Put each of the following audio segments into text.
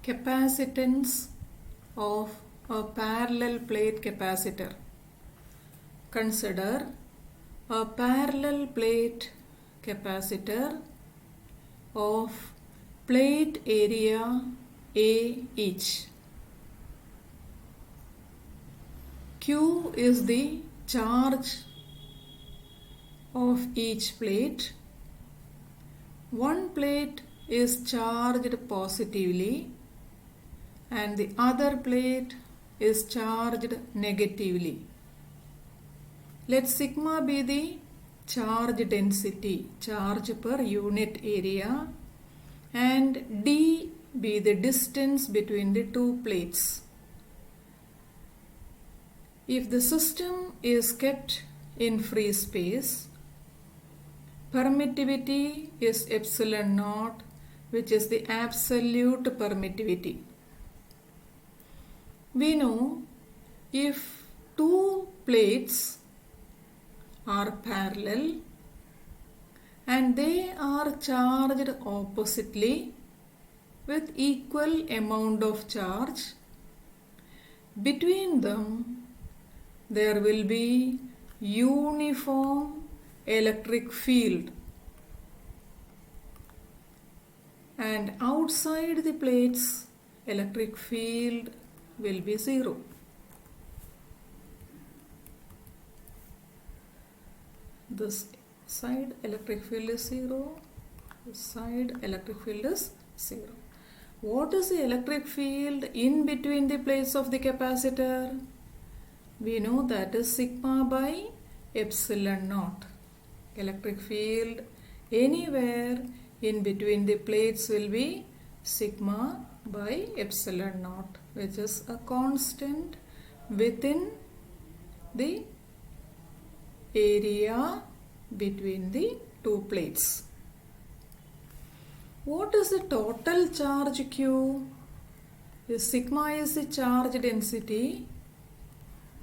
Capacitance of a parallel plate capacitor. Consider a parallel plate capacitor of plate area A each. Q is the charge of each plate. One plate is charged positively and the other plate is charged negatively. Let sigma be the charge density, charge per unit area, and d be the distance between the two plates. If the system is kept in free space, permittivity is epsilon naught, which is the absolute permittivity. We know if two plates are parallel and they are charged oppositely with equal amount of charge, between them there will be uniform electric field, and outside the plates electric field will be zero. This side electric field is zero, this side electric field is zero. What is the electric field in between the plates of the capacitor? We know that is sigma by epsilon naught. Electric field anywhere in between the plates will be sigma by epsilon naught, which is a constant within the area between the two plates. What is the total charge Q? Sigma is the charge density,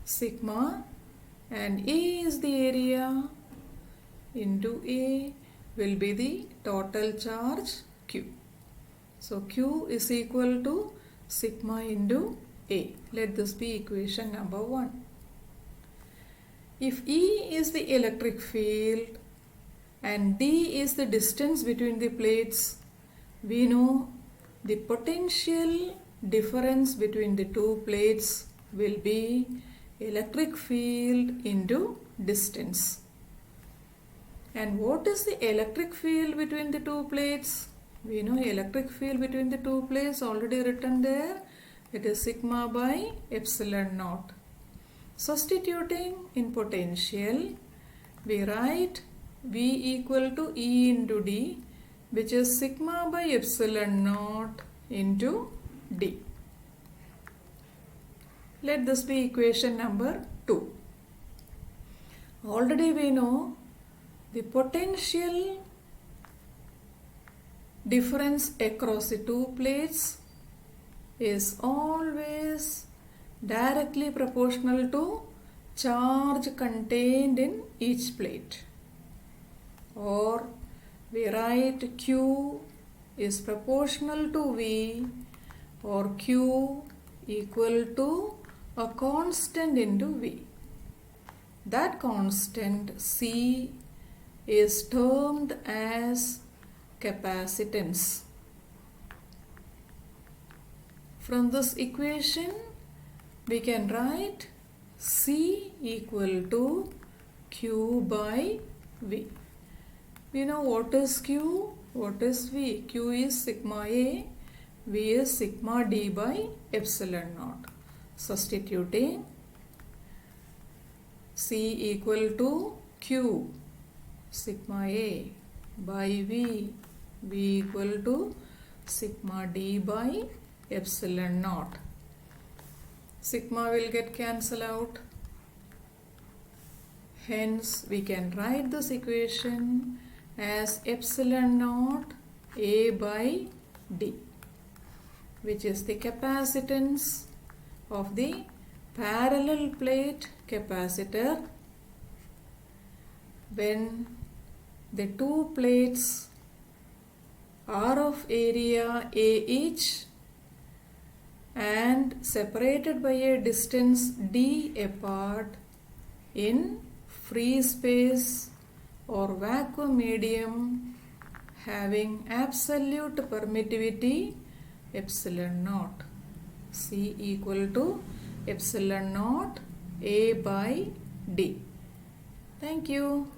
sigma, and A is the area, into A will be the total charge Q. So Q is equal to sigma into A. Let this be equation number 1. If E is the electric field and D is the distance between the plates, we know the potential difference between the two plates will be electric field into distance. And what is the electric field between the two plates? We know electric field between the two plates already written there. It is sigma by epsilon naught. Substituting in potential, we write V equal to E into D, which is sigma by epsilon naught into D. Let this be equation number 2. Already we know the potential difference across the two plates is always directly proportional to charge contained in each plate. Or we write Q is proportional to V, or Q equal to a constant into V. That constant C is termed as capacitance. From this equation, we can write C equal to Q by V. We know what is Q, what is V. Q is sigma A, V is sigma D by epsilon naught. Substituting C equal to Q, sigma A by V, V equal to sigma D by epsilon naught. Sigma will get cancelled out. Hence, we can write this equation as epsilon naught A by D, which is the capacitance of the parallel plate capacitor when the two plates are of area A each and separated by a distance d apart in free space or vacuum medium having absolute permittivity epsilon naught. C equal to epsilon naught A by D. Thank you.